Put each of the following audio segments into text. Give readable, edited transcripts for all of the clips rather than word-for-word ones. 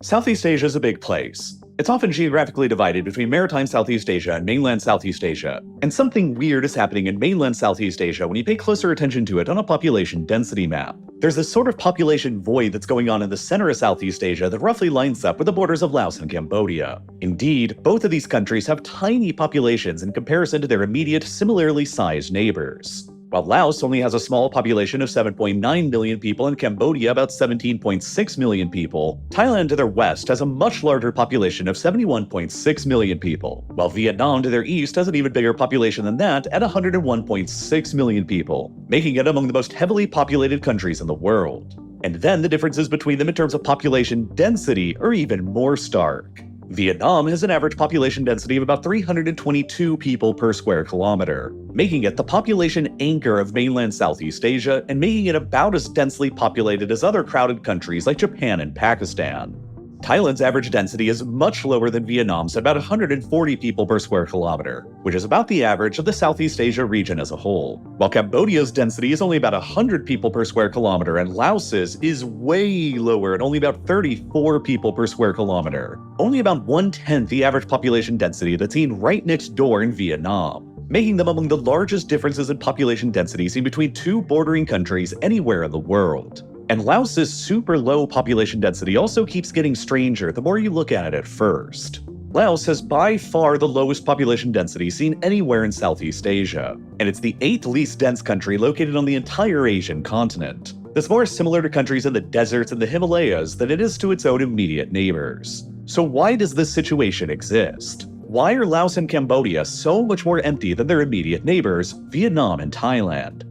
Southeast Asia is a big place. It's often geographically divided between maritime Southeast Asia and mainland Southeast Asia. And something weird is happening in mainland Southeast Asia when you pay closer attention to it on a population density map. There's this sort of population void that's going on in the center of Southeast Asia that roughly lines up with the borders of Laos and Cambodia. Indeed, both of these countries have tiny populations in comparison to their immediate, similarly sized neighbors. While Laos only has a small population of 7.9 million people and Cambodia about 17.6 million people, Thailand to their west has a much larger population of 71.6 million people, while Vietnam to their east has an even bigger population than that at 101.6 million people, making it among the most heavily populated countries in the world. And then the differences between them in terms of population density are even more stark. Vietnam has an average population density of about 322 people per square kilometer, making it the population anchor of mainland Southeast Asia and making it about as densely populated as other crowded countries like Japan and Pakistan. Thailand's average density is much lower than Vietnam's at about 140 people per square kilometer, which is about the average of the Southeast Asia region as a whole, while Cambodia's density is only about 100 people per square kilometer and Laos's is way lower at only about 34 people per square kilometer, only about 1/10 the average population density that's seen right next door in Vietnam, making them among the largest differences in population density seen between two bordering countries anywhere in the world. And Laos's super low population density also keeps getting stranger the more you look at it at first. Laos has by far the lowest population density seen anywhere in Southeast Asia, and it's the 8th least dense country located on the entire Asian continent. That's more similar to countries in the deserts and the Himalayas than it is to its own immediate neighbors. So why does this situation exist? Why are Laos and Cambodia so much more empty than their immediate neighbors, Vietnam and Thailand?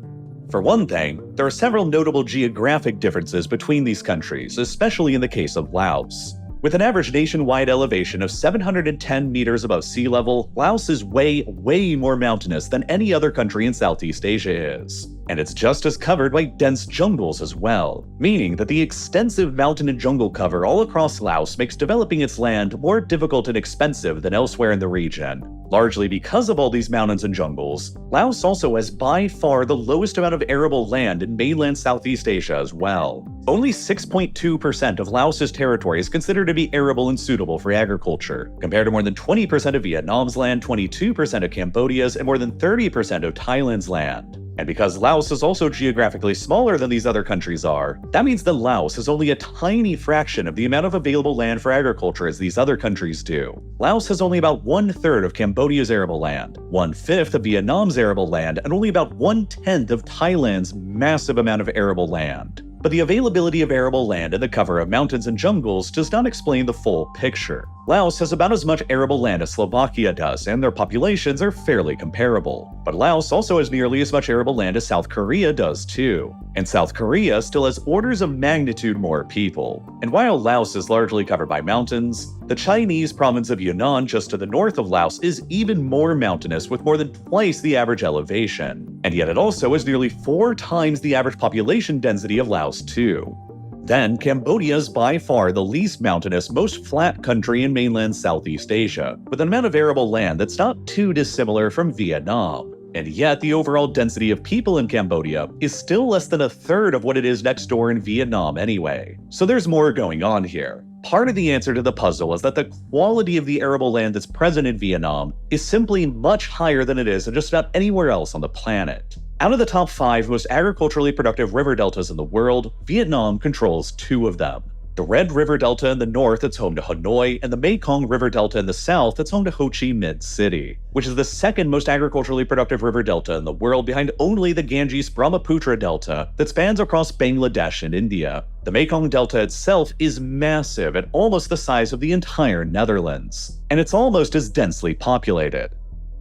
For one thing, there are several notable geographic differences between these countries, especially in the case of Laos. With an average nationwide elevation of 710 meters above sea level, Laos is way more mountainous than any other country in Southeast Asia is. And it's just as covered by dense jungles as well, meaning that the extensive mountain and jungle cover all across Laos makes developing its land more difficult and expensive than elsewhere in the region. Largely because of all these mountains and jungles, Laos also has by far the lowest amount of arable land in mainland Southeast Asia as well. Only 6.2% of Laos's territory is considered to be arable and suitable for agriculture, compared to more than 20% of Vietnam's land, 22% of Cambodia's, and more than 30% of Thailand's land. And because Laos is also geographically smaller than these other countries are, that means that Laos has only a tiny fraction of the amount of available land for agriculture as these other countries do. Laos has only about 1/3 of Cambodia's arable land, 1/5 of Vietnam's arable land, and only about 1/10 of Thailand's massive amount of arable land. But the availability of arable land and the cover of mountains and jungles does not explain the full picture. Laos has about as much arable land as Slovakia does, and their populations are fairly comparable. But Laos also has nearly as much arable land as South Korea does too. And South Korea still has orders of magnitude more people. And while Laos is largely covered by mountains, the Chinese province of Yunnan just to the north of Laos is even more mountainous with more than twice the average elevation. And yet it also has nearly 4 times the average population density of Laos too. Then, Cambodia is by far the least mountainous, most flat country in mainland Southeast Asia, with an amount of arable land that's not too dissimilar from Vietnam. And yet, the overall density of people in Cambodia is still less than 1/3 of what it is next door in Vietnam anyway. So there's more going on here. Part of the answer to the puzzle is that the quality of the arable land that's present in Vietnam is simply much higher than it is in just about anywhere else on the planet. Out of the top 5 most agriculturally productive river deltas in the world, Vietnam controls 2 of them. The Red River Delta in the north that's home to Hanoi, and the Mekong River Delta in the south that's home to Ho Chi Minh City, which is the second most agriculturally productive river delta in the world behind only the Ganges-Brahmaputra Delta that spans across Bangladesh and India. The Mekong Delta itself is massive at almost the size of the entire Netherlands, and it's almost as densely populated.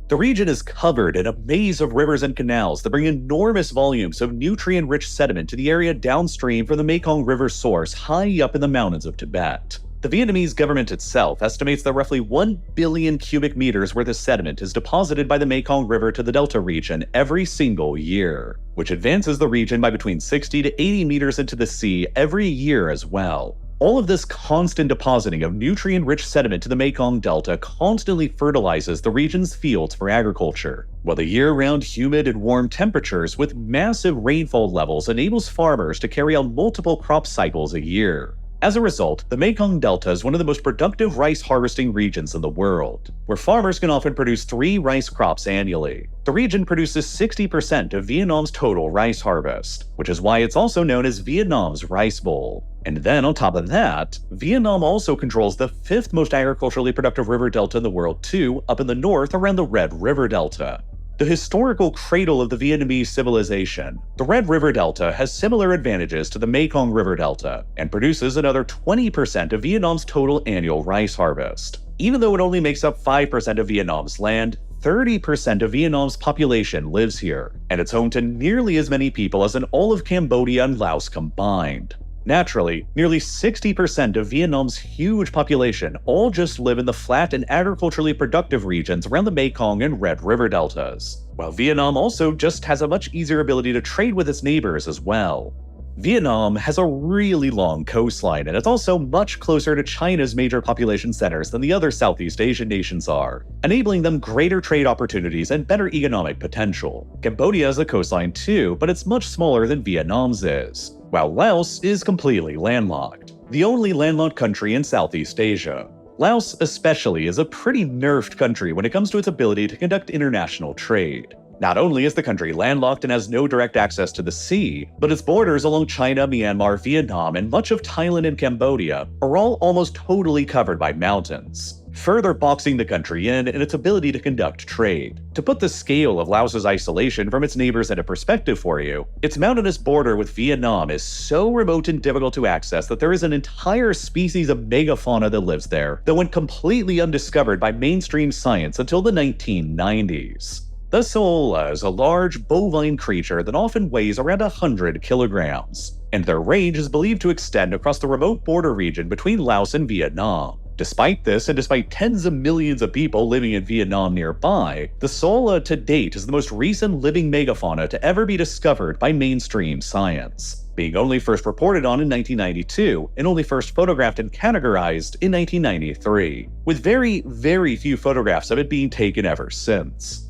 The region is covered in a maze of rivers and canals that bring enormous volumes of nutrient-rich sediment to the area downstream from the Mekong River source high up in the mountains of Tibet. The Vietnamese government itself estimates that roughly 1 billion cubic meters worth of sediment is deposited by the Mekong River to the Delta region every single year, which advances the region by between 60 to 80 meters into the sea every year as well. All of this constant depositing of nutrient-rich sediment to the Mekong Delta constantly fertilizes the region's fields for agriculture, while the year-round humid and warm temperatures with massive rainfall levels enables farmers to carry out multiple crop cycles a year. As a result, the Mekong Delta is one of the most productive rice harvesting regions in the world, where farmers can often produce 3 rice crops annually. The region produces 60% of Vietnam's total rice harvest, which is why it's also known as Vietnam's Rice Bowl. And then on top of that, Vietnam also controls the 5th most agriculturally productive river delta in the world too, up in the north around the Red River Delta. The historical cradle of the Vietnamese civilization, the Red River Delta has similar advantages to the Mekong River Delta and produces another 20% of Vietnam's total annual rice harvest. Even though it only makes up 5% of Vietnam's land, 30% of Vietnam's population lives here, and it's home to nearly as many people as in all of Cambodia and Laos combined. Naturally, nearly 60% of Vietnam's huge population all just live in the flat and agriculturally productive regions around the Mekong and Red River deltas, while Vietnam also just has a much easier ability to trade with its neighbors as well. Vietnam has a really long coastline, and it's also much closer to China's major population centers than the other Southeast Asian nations are, enabling them greater trade opportunities and better economic potential. Cambodia has a coastline too, but it's much smaller than Vietnam's is, while Laos is completely landlocked, the only landlocked country in Southeast Asia. Laos especially is a pretty nerfed country when it comes to its ability to conduct international trade. Not only is the country landlocked and has no direct access to the sea, but its borders along China, Myanmar, Vietnam, and much of Thailand and Cambodia are all almost totally covered by mountains, further boxing the country in its ability to conduct trade. To put the scale of Laos's isolation from its neighbors into perspective for you, its mountainous border with Vietnam is so remote and difficult to access that there is an entire species of megafauna that lives there that went completely undiscovered by mainstream science until the 1990s. The sola is a large bovine creature that often weighs around 100 kilograms, and their range is believed to extend across the remote border region between Laos and Vietnam. Despite this, and despite tens of millions of people living in Vietnam nearby, the sola to date is the most recent living megafauna to ever be discovered by mainstream science, being only first reported on in 1992 and only first photographed and categorized in 1993, with very, very few photographs of it being taken ever since.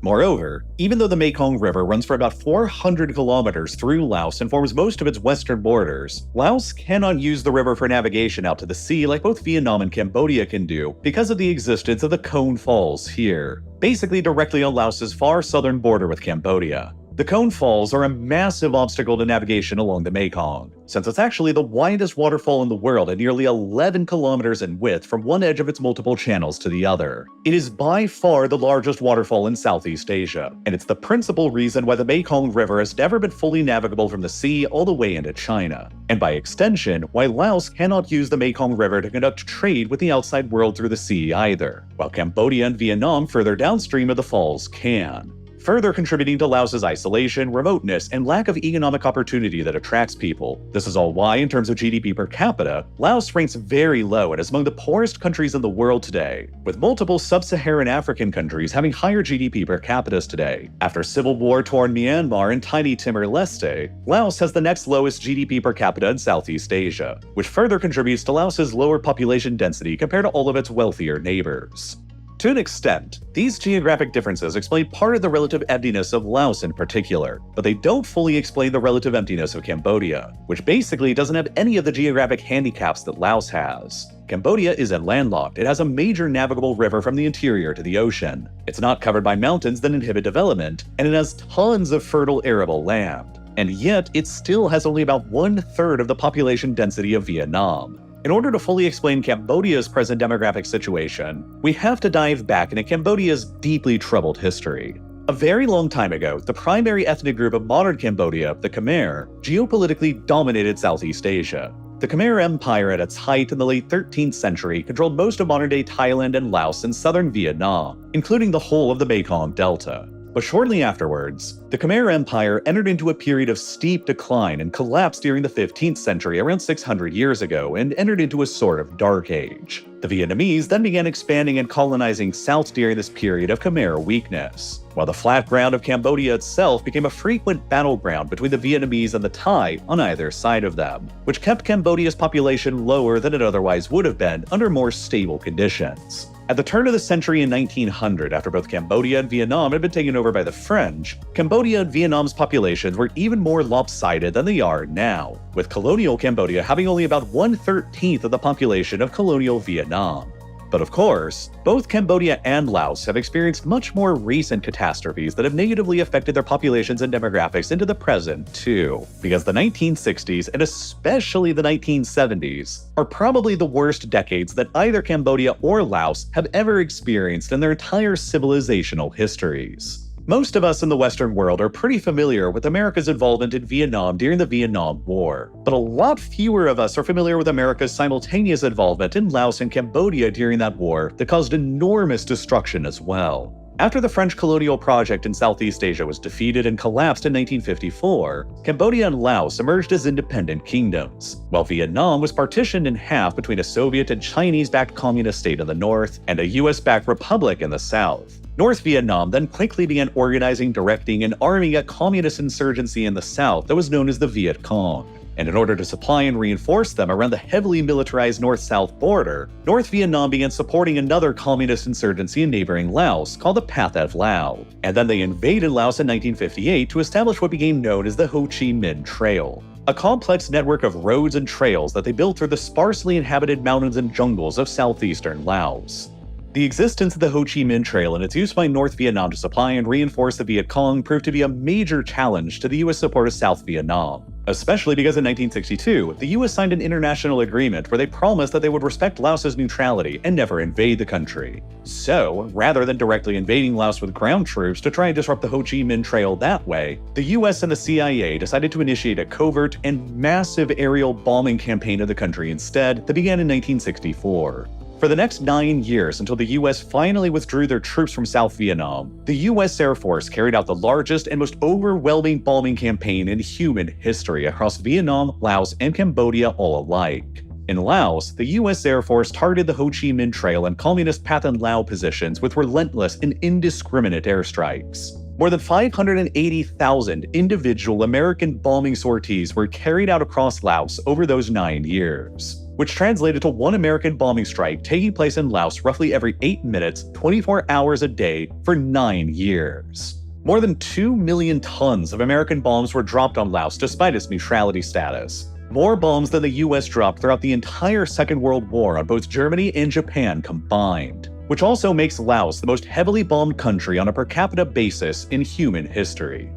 Moreover, even though the Mekong River runs for about 400 kilometers through Laos and forms most of its western borders, Laos cannot use the river for navigation out to the sea like both Vietnam and Cambodia can do because of the existence of the Cone Falls here, basically directly on Laos's far southern border with Cambodia. The Cone Falls are a massive obstacle to navigation along the Mekong, since it's actually the widest waterfall in the world at nearly 11 kilometers in width from one edge of its multiple channels to the other. It is by far the largest waterfall in Southeast Asia, and it's the principal reason why the Mekong River has never been fully navigable from the sea all the way into China, and by extension, why Laos cannot use the Mekong River to conduct trade with the outside world through the sea either, while Cambodia and Vietnam further downstream of the falls can, further contributing to Laos's isolation, remoteness, and lack of economic opportunity that attracts people. This is all why, in terms of GDP per capita, Laos ranks very low and is among the poorest countries in the world today, with multiple sub-Saharan African countries having higher GDP per capita today. After civil war-torn Myanmar and tiny Timor-Leste, Laos has the next lowest GDP per capita in Southeast Asia, which further contributes to Laos's lower population density compared to all of its wealthier neighbors. To an extent, these geographic differences explain part of the relative emptiness of Laos in particular, but they don't fully explain the relative emptiness of Cambodia, which basically doesn't have any of the geographic handicaps that Laos has. Cambodia isn't landlocked, it has a major navigable river from the interior to the ocean. It's not covered by mountains that inhibit development, and it has tons of fertile arable land. And yet, it still has only about 1/3 of the population density of Vietnam. In order to fully explain Cambodia's present demographic situation, we have to dive back into Cambodia's deeply troubled history. A very long time ago, the primary ethnic group of modern Cambodia, the Khmer, geopolitically dominated Southeast Asia. The Khmer Empire at its height in the late 13th century controlled most of modern-day Thailand and Laos and southern Vietnam, including the whole of the Mekong Delta. But shortly afterwards, the Khmer Empire entered into a period of steep decline and collapsed during the 15th century around 600 years ago and entered into a sort of dark age. The Vietnamese then began expanding and colonizing south during this period of Khmer weakness, while the flat ground of Cambodia itself became a frequent battleground between the Vietnamese and the Thai on either side of them, which kept Cambodia's population lower than it otherwise would have been under more stable conditions. At the turn of the century in 1900, after both Cambodia and Vietnam had been taken over by the French, Cambodia and Vietnam's populations were even more lopsided than they are now, with colonial Cambodia having only about 1/13 of the population of colonial Vietnam. But of course, both Cambodia and Laos have experienced much more recent catastrophes that have negatively affected their populations and demographics into the present, too. Because the 1960s, and especially the 1970s, are probably the worst decades that either Cambodia or Laos have ever experienced in their entire civilizational histories. Most of us in the Western world are pretty familiar with America's involvement in Vietnam during the Vietnam War, but a lot fewer of us are familiar with America's simultaneous involvement in Laos and Cambodia during that war that caused enormous destruction as well. After the French colonial project in Southeast Asia was defeated and collapsed in 1954, Cambodia and Laos emerged as independent kingdoms, while Vietnam was partitioned in half between a Soviet and Chinese-backed communist state in the north and a US-backed republic in the south. North Vietnam then quickly began organizing, directing, and arming a communist insurgency in the south that was known as the Viet Cong. And in order to supply and reinforce them around the heavily militarized north-south border, North Vietnam began supporting another communist insurgency in neighboring Laos called the Pathet Lao. And then they invaded Laos in 1958 to establish what became known as the Ho Chi Minh Trail, a complex network of roads and trails that they built through the sparsely inhabited mountains and jungles of southeastern Laos. The existence of the Ho Chi Minh Trail and its use by North Vietnam to supply and reinforce the Viet Cong proved to be a major challenge to the US support of South Vietnam, especially because in 1962, the US signed an international agreement where they promised that they would respect Laos's neutrality and never invade the country. So, rather than directly invading Laos with ground troops to try and disrupt the Ho Chi Minh Trail that way, the US and the CIA decided to initiate a covert and massive aerial bombing campaign of the country instead that began in 1964. For the next 9 years, until the US finally withdrew their troops from South Vietnam, the US Air Force carried out the largest and most overwhelming bombing campaign in human history across Vietnam, Laos, and Cambodia all alike. In Laos, the US Air Force targeted the Ho Chi Minh Trail and communist Pathet Lao positions with relentless and indiscriminate airstrikes. More than 580,000 individual American bombing sorties were carried out across Laos over those 9 years, which translated to one American bombing strike taking place in Laos roughly every 8 minutes, 24 hours a day for 9 years. More than 2 million tons of American bombs were dropped on Laos despite its neutrality status. More bombs than the US dropped throughout the entire Second World War on both Germany and Japan combined, which also makes Laos the most heavily bombed country on a per capita basis in human history.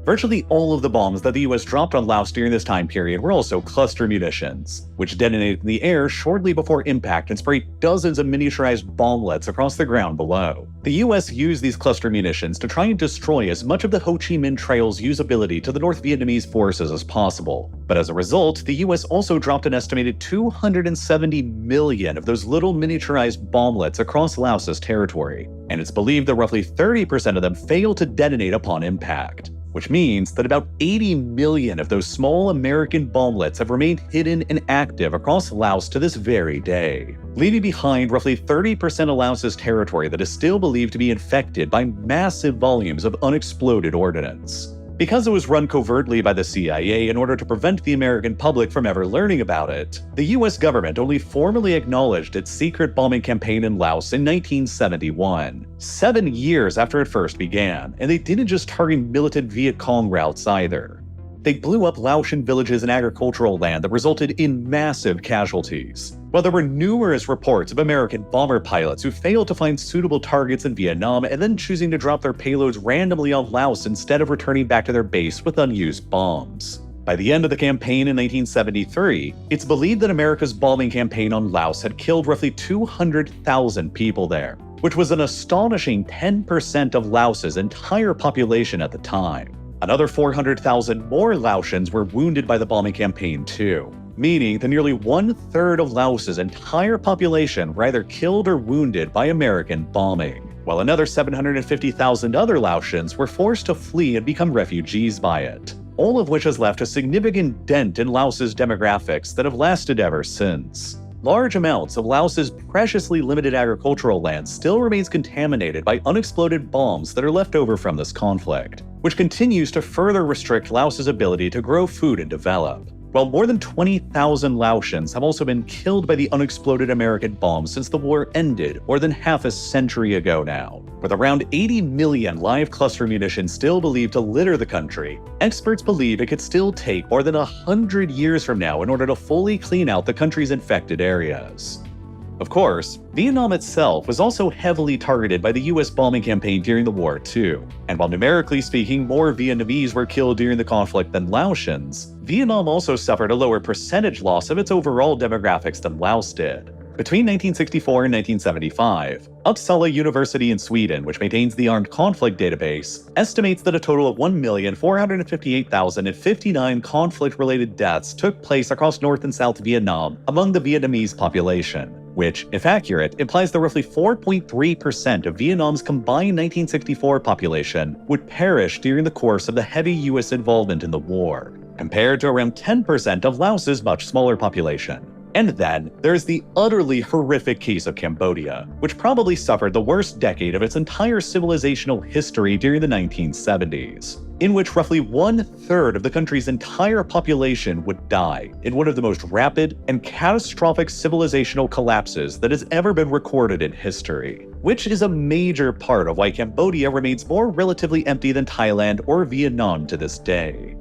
Virtually all of the bombs that the US dropped on Laos during this time period were also cluster munitions, which detonated in the air shortly before impact and sprayed dozens of miniaturized bomblets across the ground below. The US used these cluster munitions to try and destroy as much of the Ho Chi Minh Trail's usability to the North Vietnamese forces as possible. But as a result, the US also dropped an estimated 270 million of those little miniaturized bomblets across Laos's territory, and it's believed that roughly 30% of them failed to detonate upon impact, which means that about 80 million of those small American bomblets have remained hidden and active across Laos to this very day, leaving behind roughly 30% of Laos's territory that is still believed to be infected by massive volumes of unexploded ordnance. Because it was run covertly by the CIA in order to prevent the American public from ever learning about it, the US government only formally acknowledged its secret bombing campaign in Laos in 1971, 7 years after it first began, and they didn't just target militant Viet Cong routes either. They blew up Laotian villages and agricultural land that resulted in massive casualties. While there were numerous reports of American bomber pilots who failed to find suitable targets in Vietnam and then choosing to drop their payloads randomly on Laos instead of returning back to their base with unused bombs. By the end of the campaign in 1973, it's believed that America's bombing campaign on Laos had killed roughly 200,000 people there, which was an astonishing 10% of Laos's entire population at the time. Another 400,000 more Laotians were wounded by the bombing campaign too, meaning that nearly 1/3 of Laos's entire population were either killed or wounded by American bombing, while another 750,000 other Laotians were forced to flee and become refugees by it, all of which has left a significant dent in Laos's demographics that have lasted ever since. Large amounts of Laos's preciously limited agricultural land still remains contaminated by unexploded bombs that are left over from this conflict, which continues to further restrict Laos's ability to grow food and develop. while more than 20,000 Laotians have also been killed by the unexploded American bombs since the war ended more than half a century ago now. With around 80 million live cluster munitions still believed to litter the country, experts believe it could still take more than 100 years from now in order to fully clean out the country's infected areas. Of course, Vietnam itself was also heavily targeted by the US bombing campaign during the war too. And while numerically speaking more Vietnamese were killed during the conflict than Laotians, Vietnam also suffered a lower percentage loss of its overall demographics than Laos did. Between 1964 and 1975, Uppsala University in Sweden, which maintains the Armed Conflict Database, estimates that a total of 1,458,059 conflict-related deaths took place across North and South Vietnam among the Vietnamese population, which, if accurate, implies that roughly 4.3% of Vietnam's combined 1964 population would perish during the course of the heavy US involvement in the war, compared to around 10% of Laos's much smaller population. And then, there's the utterly horrific case of Cambodia, which probably suffered the worst decade of its entire civilizational history during the 1970s, in which roughly 1/3 of the country's entire population would die in one of the most rapid and catastrophic civilizational collapses that has ever been recorded in history, which is a major part of why Cambodia remains more relatively empty than Thailand or Vietnam to this day.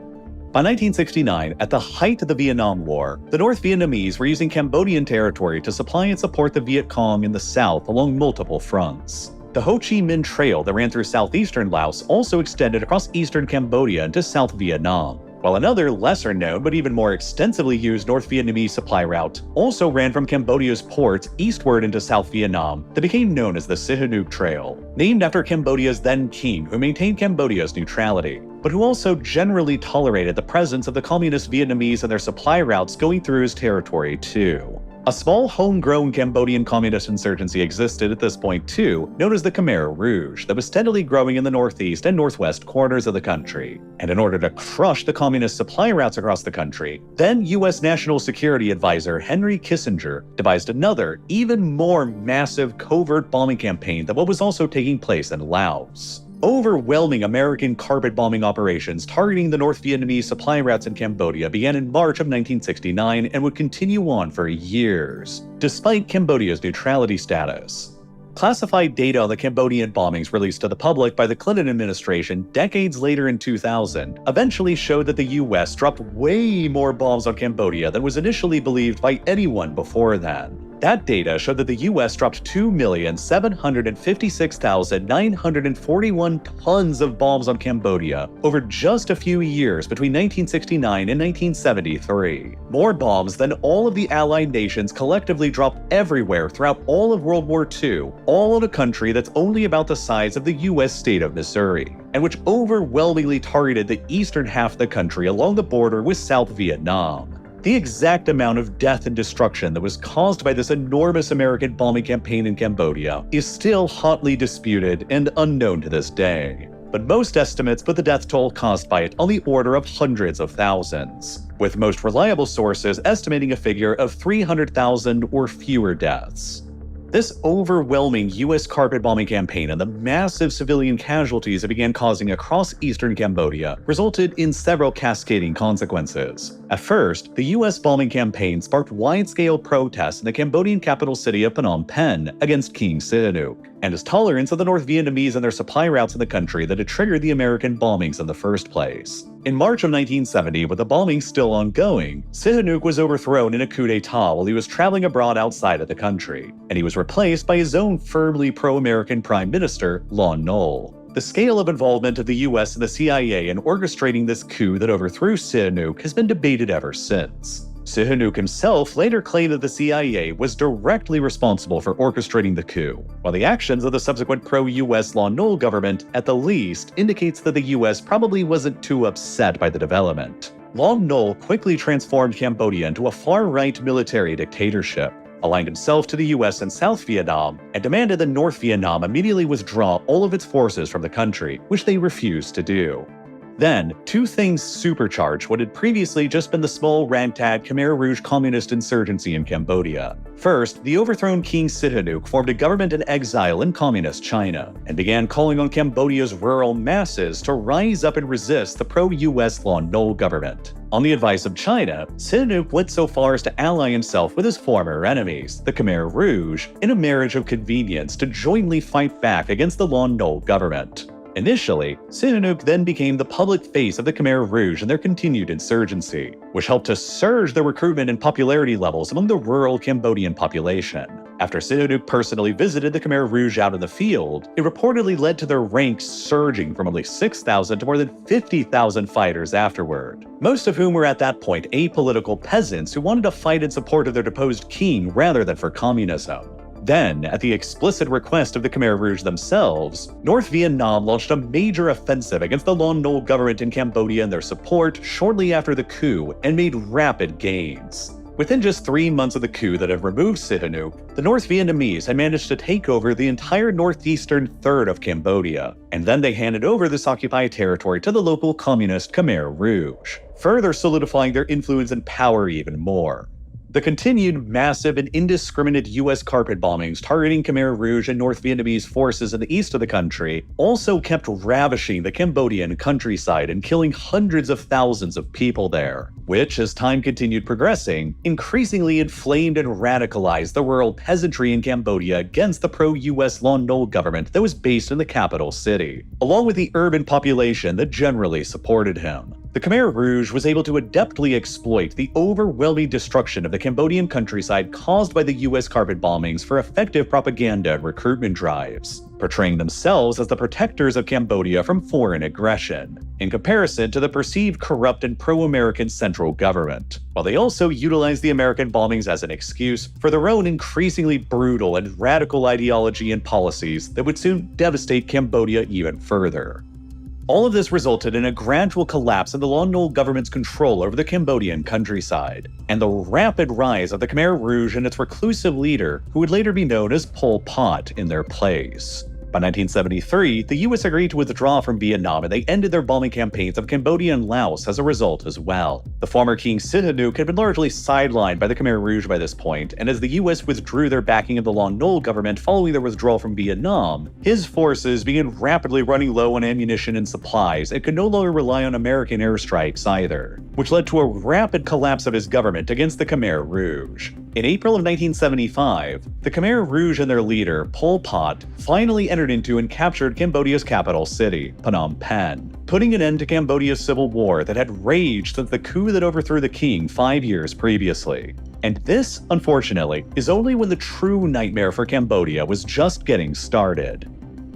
By 1969, at the height of the Vietnam War, the North Vietnamese were using Cambodian territory to supply and support the Viet Cong in the south along multiple fronts. The Ho Chi Minh Trail that ran through southeastern Laos also extended across eastern Cambodia into South Vietnam, while another lesser-known but even more extensively used North Vietnamese supply route also ran from Cambodia's ports eastward into South Vietnam that became known as the Sihanouk Trail, named after Cambodia's then king who maintained Cambodia's neutrality, but who also generally tolerated the presence of the communist Vietnamese and their supply routes going through his territory too. A small homegrown Cambodian communist insurgency existed at this point too, known as the Khmer Rouge, that was steadily growing in the northeast and northwest corners of the country. And in order to crush the communist supply routes across the country, then US National Security Advisor Henry Kissinger devised another, even more massive covert bombing campaign than what was also taking place in Laos. Overwhelming American carpet bombing operations targeting the North Vietnamese supply routes in Cambodia began in March of 1969 and would continue on for years, despite Cambodia's neutrality status. Classified data on the Cambodian bombings released to the public by the Clinton administration decades later in 2000 eventually showed that the US dropped way more bombs on Cambodia than was initially believed by anyone before then. That data showed that the US dropped 2,756,941 tons of bombs on Cambodia over just a few years between 1969 and 1973. More bombs than all of the Allied nations collectively dropped everywhere throughout all of World War II, all in a country that's only about the size of the US state of Missouri, and which overwhelmingly targeted the eastern half of the country along the border with South Vietnam. The exact amount of death and destruction that was caused by this enormous American bombing campaign in Cambodia is still hotly disputed and unknown to this day. But most estimates put the death toll caused by it on the order of hundreds of thousands, with most reliable sources estimating a figure of 300,000 or fewer deaths. This overwhelming US carpet bombing campaign and the massive civilian casualties it began causing across eastern Cambodia resulted in several cascading consequences. At first, the US bombing campaign sparked wide-scale protests in the Cambodian capital city of Phnom Penh against King Sihanouk, and his tolerance of the North Vietnamese and their supply routes in the country that had triggered the American bombings in the first place. In March of 1970, with the bombing still ongoing, Sihanouk was overthrown in a coup d'etat while he was traveling abroad outside of the country, and he was replaced by his own firmly pro-American Prime Minister, Lon Nol. The scale of involvement of the US and the CIA in orchestrating this coup that overthrew Sihanouk has been debated ever since. Sihanouk himself later claimed that the CIA was directly responsible for orchestrating the coup, while the actions of the subsequent pro-US Lon Nol government, at the least, indicates that the US probably wasn't too upset by the development. Lon Nol quickly transformed Cambodia into a far-right military dictatorship, aligned himself to the US and South Vietnam, and demanded that North Vietnam immediately withdraw all of its forces from the country, which they refused to do. Then, two things supercharged what had previously just been the small ragtag Khmer Rouge communist insurgency in Cambodia. First, the overthrown King Sihanouk formed a government in exile in communist China, and began calling on Cambodia's rural masses to rise up and resist the pro-US Lon Nol government. On the advice of China, Sihanouk went so far as to ally himself with his former enemies, the Khmer Rouge, in a marriage of convenience to jointly fight back against the Lon Nol government. Initially, Sihanouk then became the public face of the Khmer Rouge and their continued insurgency, which helped to surge their recruitment and popularity levels among the rural Cambodian population. After Sihanouk personally visited the Khmer Rouge out in the field, it reportedly led to their ranks surging from only 6,000 to more than 50,000 fighters afterward, most of whom were at that point apolitical peasants who wanted to fight in support of their deposed king rather than for communism. Then, at the explicit request of the Khmer Rouge themselves, North Vietnam launched a major offensive against the Lon Nol government in Cambodia and their support shortly after the coup, and made rapid gains. Within just 3 months of the coup that had removed Sihanouk, the North Vietnamese had managed to take over the entire northeastern third of Cambodia, and then they handed over this occupied territory to the local communist Khmer Rouge, further solidifying their influence and power even more. The continued massive and indiscriminate US carpet bombings targeting Khmer Rouge and North Vietnamese forces in the east of the country also kept ravishing the Cambodian countryside and killing hundreds of thousands of people there, which, as time continued progressing, increasingly inflamed and radicalized the rural peasantry in Cambodia against the pro-US Lon Nol government that was based in the capital city, along with the urban population that generally supported him. The Khmer Rouge was able to adeptly exploit the overwhelming destruction of the Cambodian countryside caused by the US carpet bombings for effective propaganda and recruitment drives, portraying themselves as the protectors of Cambodia from foreign aggression, in comparison to the perceived corrupt and pro-American central government, while they also utilized the American bombings as an excuse for their own increasingly brutal and radical ideology and policies that would soon devastate Cambodia even further. All of this resulted in a gradual collapse in the Lon Nol government's control over the Cambodian countryside, and the rapid rise of the Khmer Rouge and its reclusive leader, who would later be known as Pol Pot, in their place. By 1973, the US agreed to withdraw from Vietnam, and they ended their bombing campaigns of Cambodia and Laos as a result as well. The former King Sihanouk had been largely sidelined by the Khmer Rouge by this point, and as the US withdrew their backing of the Lon Nol government following their withdrawal from Vietnam, his forces began rapidly running low on ammunition and supplies and could no longer rely on American airstrikes either, which led to a rapid collapse of his government against the Khmer Rouge. In April of 1975, the Khmer Rouge and their leader, Pol Pot, finally entered into and captured Cambodia's capital city, Phnom Penh, putting an end to Cambodia's civil war that had raged since the coup that overthrew the king 5 years previously. And this, unfortunately, is only when the true nightmare for Cambodia was just getting started.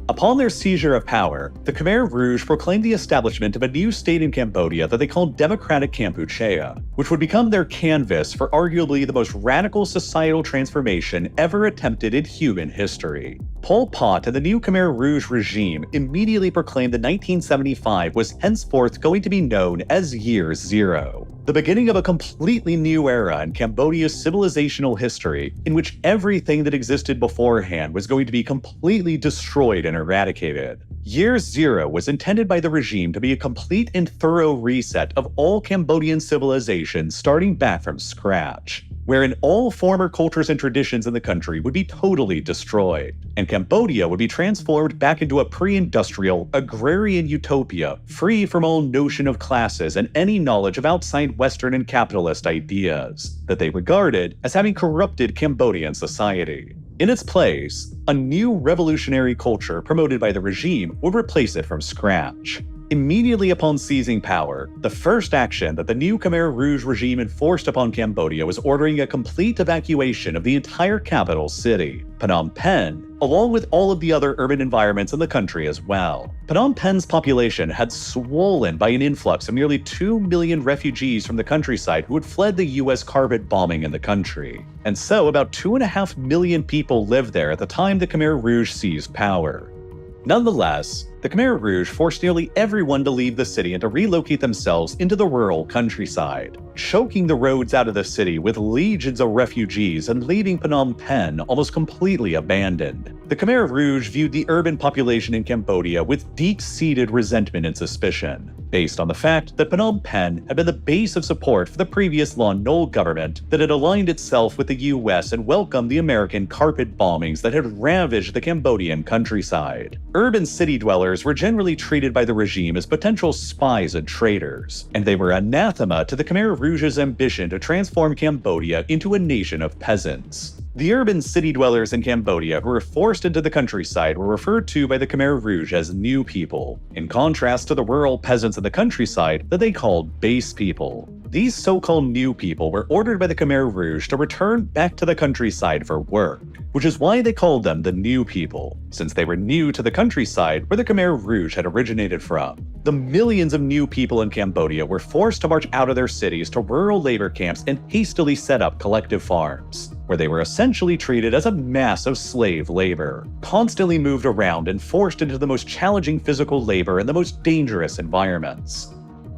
Upon their seizure of power, the Khmer Rouge proclaimed the establishment of a new state in Cambodia that they called Democratic Kampuchea, which would become their canvas for arguably the most radical societal transformation ever attempted in human history. Pol Pot and the new Khmer Rouge regime immediately proclaimed that 1975 was henceforth going to be known as Year Zero, the beginning of a completely new era in Cambodia's civilizational history, in which everything that existed beforehand was going to be completely destroyed and eradicated. Year Zero was intended by the regime to be a complete and thorough reset of all Cambodian civilization starting back from scratch, wherein all former cultures and traditions in the country would be totally destroyed, and Cambodia would be transformed back into a pre-industrial, agrarian utopia, free from all notion of classes and any knowledge of outside Western and capitalist ideas that they regarded as having corrupted Cambodian society. In its place, a new revolutionary culture promoted by the regime would replace it from scratch. Immediately upon seizing power, the first action that the new Khmer Rouge regime enforced upon Cambodia was ordering a complete evacuation of the entire capital city, Phnom Penh, along with all of the other urban environments in the country as well. Phnom Penh's population had swollen by an influx of nearly 2 million refugees from the countryside who had fled the US carpet bombing in the country. And so about 2.5 million people lived there at the time the Khmer Rouge seized power. Nonetheless, the Khmer Rouge forced nearly everyone to leave the city and to relocate themselves into the rural countryside, choking the roads out of the city with legions of refugees and leaving Phnom Penh almost completely abandoned. The The Khmer Rouge viewed the urban population in Cambodia with deep-seated resentment and suspicion, based on the fact that Phnom Penh had been the base of support for the previous Lon Nol government that had aligned itself with the US and welcomed the American carpet bombings that had ravaged the Cambodian countryside. Urban city dwellers were generally treated by the regime as potential spies and traitors, and they were anathema to the Khmer Rouge's ambition to transform Cambodia into a nation of peasants. The urban city dwellers in Cambodia who were forced into the countryside were referred to by the Khmer Rouge as new people, in contrast to the rural peasants in the countryside that they called base people. These so-called new people were ordered by the Khmer Rouge to return back to the countryside for work, which is why they called them the new people, since they were new to the countryside where the Khmer Rouge had originated from. The millions of new people in Cambodia were forced to march out of their cities to rural labor camps and hastily set up collective farms, where they were essentially treated as a mass of slave labor, constantly moved around and forced into the most challenging physical labor and the most dangerous environments.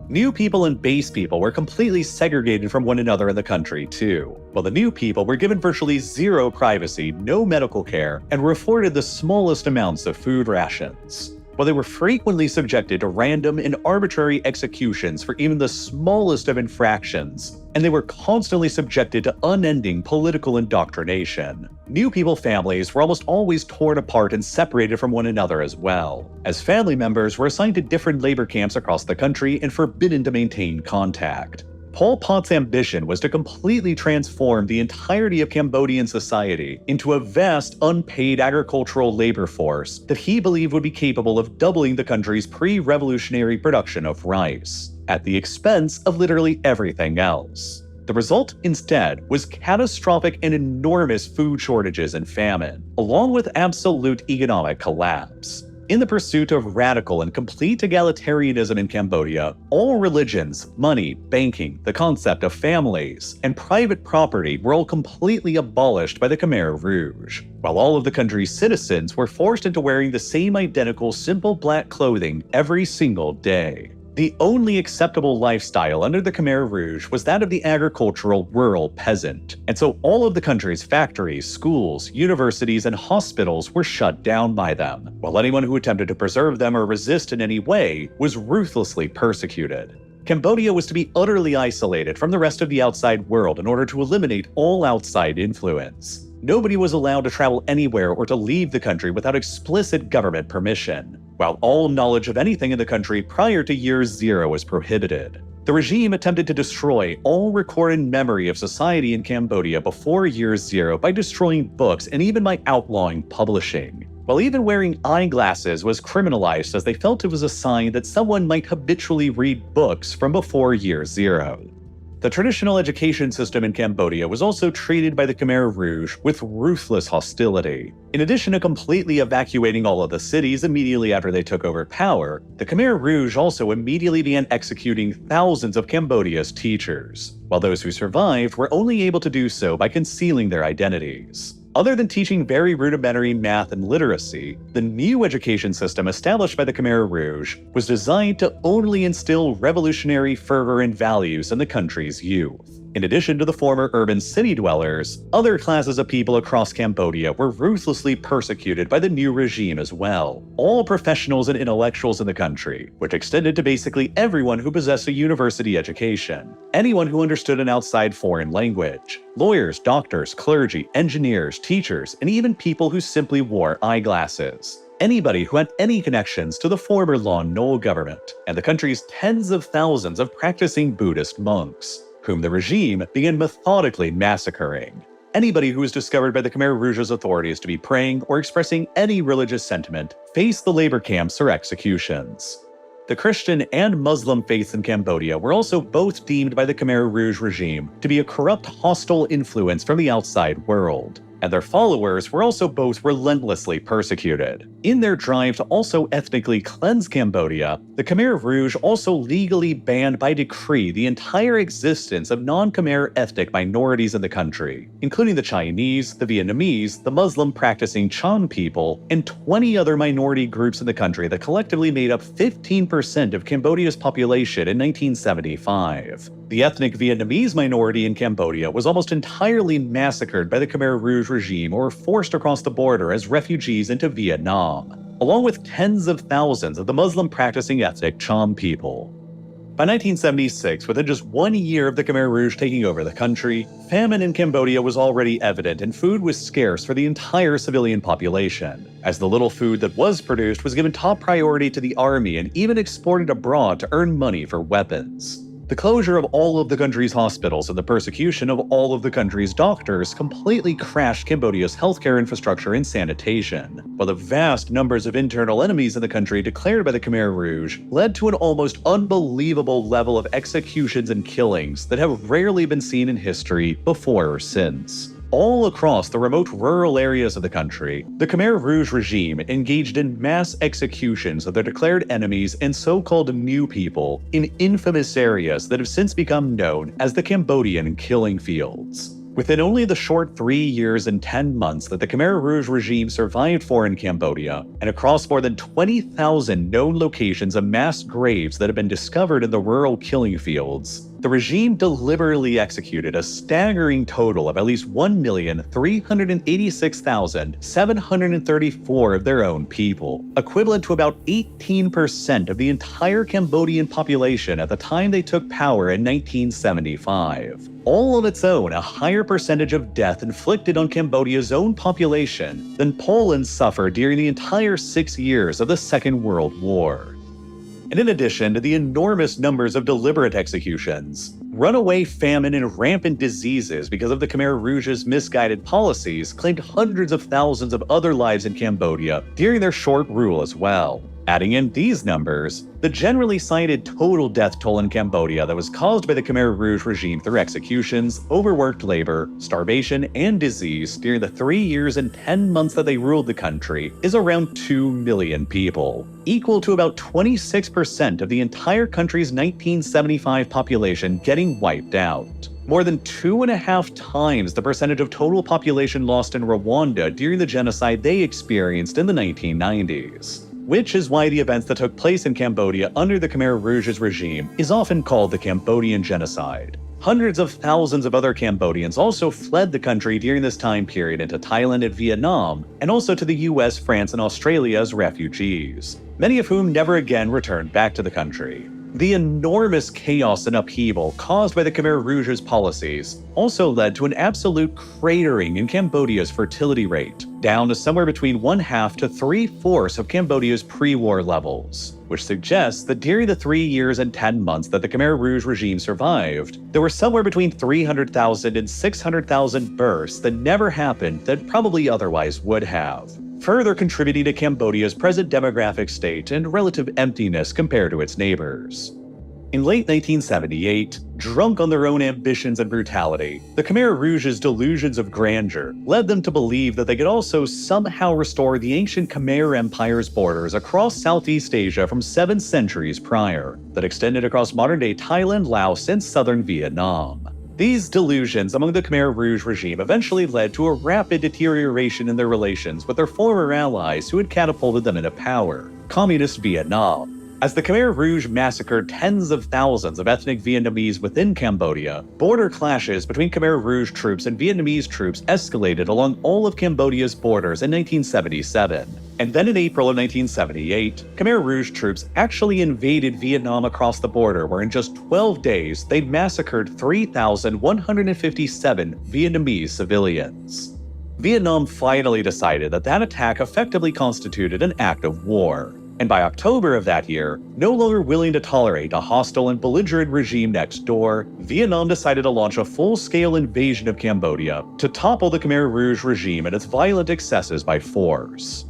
New people and base people were completely segregated from one another in the country too, while the new people were given virtually zero privacy, no medical care, and were afforded the smallest amounts of food rations. While they were frequently subjected to random and arbitrary executions for even the smallest of infractions, and they were constantly subjected to unending political indoctrination. New people families were almost always torn apart and separated from one another as well, as family members were assigned to different labor camps across the country and forbidden to maintain contact. Pol Pot's ambition was to completely transform the entirety of Cambodian society into a vast, unpaid agricultural labor force that he believed would be capable of doubling the country's pre-revolutionary production of rice, at the expense of literally everything else. The result, instead, was catastrophic and enormous food shortages and famine, along with absolute economic collapse. In the pursuit of radical and complete egalitarianism in Cambodia, all religions, money, banking, the concept of families, and private property were all completely abolished by the Khmer Rouge, while all of the country's citizens were forced into wearing the same identical simple black clothing every single day. The only acceptable lifestyle under the Khmer Rouge was that of the agricultural rural peasant, and so all of the country's factories, schools, universities, and hospitals were shut down by them, while anyone who attempted to preserve them or resist in any way was ruthlessly persecuted. Cambodia was to be utterly isolated from the rest of the outside world in order to eliminate all outside influence. Nobody was allowed to travel anywhere or to leave the country without explicit government permission, while all knowledge of anything in the country prior to year zero was prohibited. The regime attempted to destroy all recorded memory of society in Cambodia before year zero by destroying books and even by outlawing publishing, while even wearing eyeglasses was criminalized as they felt it was a sign that someone might habitually read books from before year zero. The traditional education system in Cambodia was also treated by the Khmer Rouge with ruthless hostility. In addition to completely evacuating all of the cities immediately after they took over power, the Khmer Rouge also immediately began executing thousands of Cambodia's teachers, while those who survived were only able to do so by concealing their identities. Other than teaching very rudimentary math and literacy, the new education system established by the Khmer Rouge was designed to only instill revolutionary fervor and values in the country's youth. In addition to the former urban city dwellers, other classes of people across Cambodia were ruthlessly persecuted by the new regime as well. All professionals and intellectuals in the country, which extended to basically everyone who possessed a university education, anyone who understood an outside foreign language, lawyers, doctors, clergy, engineers, teachers, and even people who simply wore eyeglasses. Anybody who had any connections to the former Lon Nol government and the country's tens of thousands of practicing Buddhist monks, whom the regime began methodically massacring. Anybody who was discovered by the Khmer Rouge's authorities to be praying or expressing any religious sentiment faced the labor camps or executions. The Christian and Muslim faiths in Cambodia were also both deemed by the Khmer Rouge regime to be a corrupt, hostile influence from the outside world, and their followers were also both relentlessly persecuted. In their drive to also ethnically cleanse Cambodia, the Khmer Rouge also legally banned by decree the entire existence of non-Khmer ethnic minorities in the country, including the Chinese, the Vietnamese, the Muslim practicing Chan people, and 20 other minority groups in the country that collectively made up 15% of Cambodia's population in 1975. The ethnic Vietnamese minority in Cambodia was almost entirely massacred by the Khmer Rouge Rouge regime were forced across the border as refugees into Vietnam, along with tens of thousands of the Muslim-practicing ethnic Cham people. By 1976, within just 1 year of the Khmer Rouge taking over the country, famine in Cambodia was already evident and food was scarce for the entire civilian population, as the little food that was produced was given top priority to the army and even exported abroad to earn money for weapons. The closure of all of the country's hospitals and the persecution of all of the country's doctors completely crashed Cambodia's healthcare infrastructure and sanitation, while the vast numbers of internal enemies in the country declared by the Khmer Rouge led to an almost unbelievable level of executions and killings that have rarely been seen in history before or since. All across the remote rural areas of the country, the Khmer Rouge regime engaged in mass executions of their declared enemies and so-called new people in infamous areas that have since become known as the Cambodian killing fields. Within only the short 3 years and 10 months that the Khmer Rouge regime survived for in Cambodia, and across more than 20,000 known locations of mass graves that have been discovered in the rural killing fields, the regime deliberately executed a staggering total of at least 1,386,734 of their own people, equivalent to about 18% of the entire Cambodian population at the time they took power in 1975. All on its own, a higher percentage of death inflicted on Cambodia's own population than Poland suffered during the entire 6 years of the Second World War. And in addition to the enormous numbers of deliberate executions, runaway famine and rampant diseases because of the Khmer Rouge's misguided policies claimed hundreds of thousands of other lives in Cambodia during their short rule as well. Adding in these numbers, the generally cited total death toll in Cambodia that was caused by the Khmer Rouge regime through executions, overworked labor, starvation, and disease during the 3 years and 10 months that they ruled the country is around 2 million people, equal to about 26% of the entire country's 1975 population getting wiped out. More than 2.5 times the percentage of total population lost in Rwanda during the genocide they experienced in the 1990s. Which is why the events that took place in Cambodia under the Khmer Rouge's regime is often called the Cambodian Genocide. Hundreds of thousands of other Cambodians also fled the country during this time period into Thailand and Vietnam, and also to the US, France, and Australia as refugees, many of whom never again returned back to the country. The enormous chaos and upheaval caused by the Khmer Rouge's policies also led to an absolute cratering in Cambodia's fertility rate, down to somewhere between 1/2 to 3/4 of Cambodia's pre-war levels, which suggests that during the 3 years and 10 months that the Khmer Rouge regime survived, there were somewhere between 300,000 and 600,000 births that never happened that probably otherwise would have, further contributing to Cambodia's present demographic state and relative emptiness compared to its neighbors. In late 1978, drunk on their own ambitions and brutality, the Khmer Rouge's delusions of grandeur led them to believe that they could also somehow restore the ancient Khmer Empire's borders across Southeast Asia from 7 centuries prior, that extended across modern-day Thailand, Laos, and southern Vietnam. These delusions among the Khmer Rouge regime eventually led to a rapid deterioration in their relations with their former allies who had catapulted them into power, Communist Vietnam. As the Khmer Rouge massacred tens of thousands of ethnic Vietnamese within Cambodia, border clashes between Khmer Rouge troops and Vietnamese troops escalated along all of Cambodia's borders in 1977. And then in April of 1978, Khmer Rouge troops actually invaded Vietnam across the border, where in just 12 days, they'd massacred 3,157 Vietnamese civilians. Vietnam finally decided that that attack effectively constituted an act of war. And by October of that year, no longer willing to tolerate a hostile and belligerent regime next door, Vietnam decided to launch a full-scale invasion of Cambodia to topple the Khmer Rouge regime and its violent excesses by force.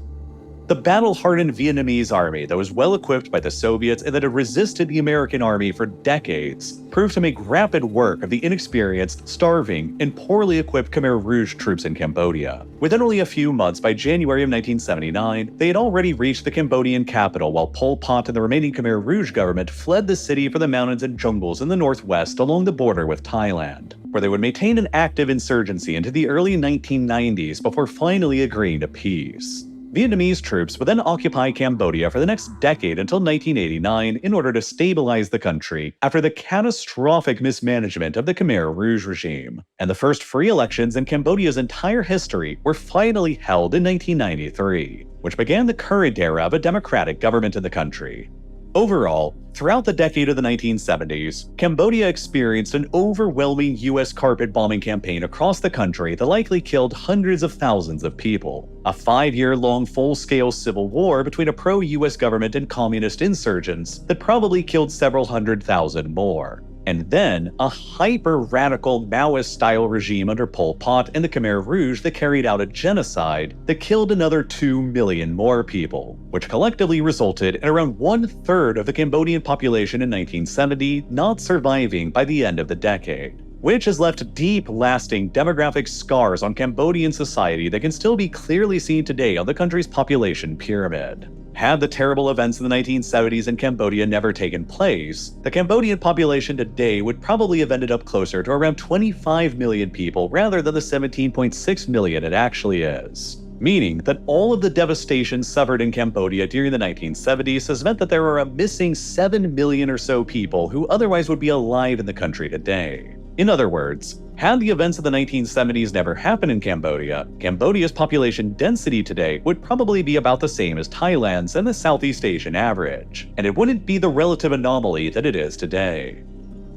The battle-hardened Vietnamese army that was well-equipped by the Soviets and that had resisted the American army for decades proved to make rapid work of the inexperienced, starving, and poorly equipped Khmer Rouge troops in Cambodia. Within only a few months, by January of 1979, they had already reached the Cambodian capital while Pol Pot and the remaining Khmer Rouge government fled the city for the mountains and jungles in the northwest along the border with Thailand, where they would maintain an active insurgency into the early 1990s before finally agreeing to peace. Vietnamese troops would then occupy Cambodia for the next decade until 1989 in order to stabilize the country after the catastrophic mismanagement of the Khmer Rouge regime. And the first free elections in Cambodia's entire history were finally held in 1993, which began the current era of a democratic government in the country. Overall, throughout the decade of the 1970s, Cambodia experienced an overwhelming US carpet bombing campaign across the country that likely killed hundreds of thousands of people. A 5-year-long full-scale civil war between a pro-US government and communist insurgents that probably killed several 100,000 more. And then, a hyper-radical Maoist-style regime under Pol Pot and the Khmer Rouge that carried out a genocide that killed another 2 million more people, which collectively resulted in around 1/3 of the Cambodian population in 1970 not surviving by the end of the decade, which has left deep, lasting demographic scars on Cambodian society that can still be clearly seen today on the country's population pyramid. Had the terrible events in the 1970s in Cambodia never taken place, the Cambodian population today would probably have ended up closer to around 25 million people rather than the 17.6 million it actually is. Meaning that all of the devastation suffered in Cambodia during the 1970s has meant that there are a missing 7 million or so people who otherwise would be alive in the country today. In other words, had the events of the 1970s never happened in Cambodia, Cambodia's population density today would probably be about the same as Thailand's and the Southeast Asian average, and it wouldn't be the relative anomaly that it is today.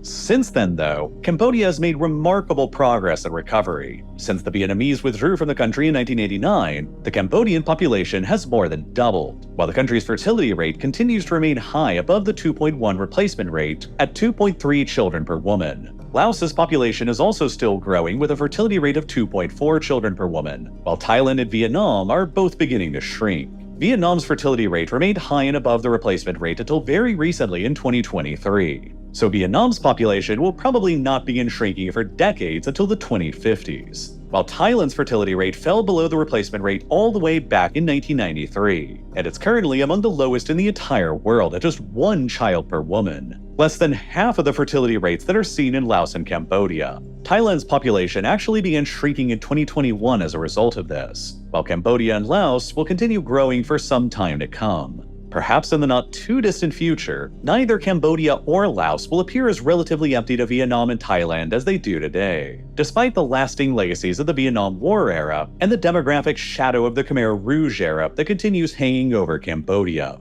Since then, though, Cambodia has made remarkable progress in recovery. Since the Vietnamese withdrew from the country in 1989, the Cambodian population has more than doubled, while the country's fertility rate continues to remain high above the 2.1 replacement rate at 2.3 children per woman. Laos's population is also still growing with a fertility rate of 2.4 children per woman, while Thailand and Vietnam are both beginning to shrink. Vietnam's fertility rate remained high and above the replacement rate until very recently in 2023. So Vietnam's population will probably not begin shrinking for decades until the 2050s, while Thailand's fertility rate fell below the replacement rate all the way back in 1993, and it's currently among the lowest in the entire world at just 1 child per woman, less than half of the fertility rates that are seen in Laos and Cambodia. Thailand's population actually began shrinking in 2021 as a result of this, while Cambodia and Laos will continue growing for some time to come. Perhaps in the not-too-distant future, neither Cambodia or Laos will appear as relatively empty to Vietnam and Thailand as they do today, despite the lasting legacies of the Vietnam War era and the demographic shadow of the Khmer Rouge era that continues hanging over Cambodia.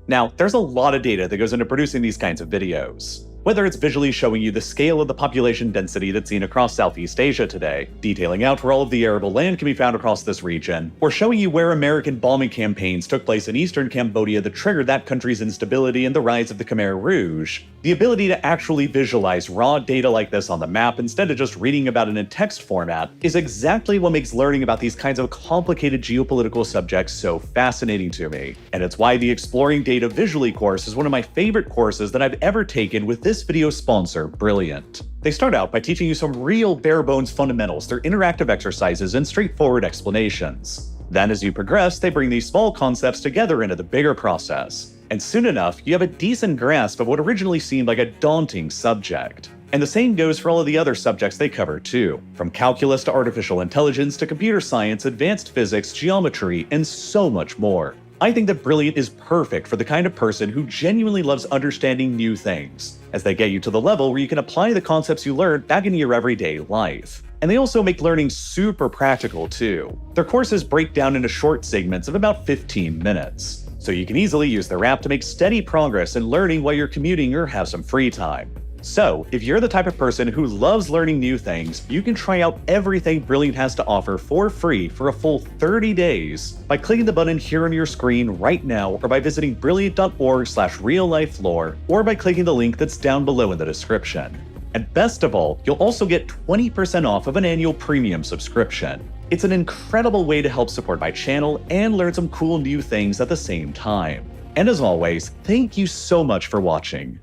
Now, there's a lot of data that goes into producing these kinds of videos. Whether it's visually showing you the scale of the population density that's seen across Southeast Asia today, detailing out where all of the arable land can be found across this region, or showing you where American bombing campaigns took place in eastern Cambodia that triggered that country's instability and the rise of the Khmer Rouge, the ability to actually visualize raw data like this on the map instead of just reading about it in text format is exactly what makes learning about these kinds of complicated geopolitical subjects so fascinating to me. And it's why the Exploring Data Visually course is one of my favorite courses that I've ever taken with this video sponsor, Brilliant. They start out by teaching you some real bare-bones fundamentals through interactive exercises and straightforward explanations. Then as you progress, they bring these small concepts together into the bigger process. And soon enough, you have a decent grasp of what originally seemed like a daunting subject. And the same goes for all of the other subjects they cover too, from calculus to artificial intelligence to computer science, advanced physics, geometry, and so much more. I think that Brilliant is perfect for the kind of person who genuinely loves understanding new things, as they get you to the level where you can apply the concepts you learned back into your everyday life. And they also make learning super practical too. Their courses break down into short segments of about 15 minutes, so you can easily use their app to make steady progress in learning while you're commuting or have some free time. So, if you're the type of person who loves learning new things, you can try out everything Brilliant has to offer for free for a full 30 days by clicking the button here on your screen right now, or by visiting brilliant.org/RealLifeLore, or by clicking the link that's down below in the description. And best of all, you'll also get 20% off of an annual premium subscription. It's an incredible way to help support my channel and learn some cool new things at the same time. And as always, thank you so much for watching.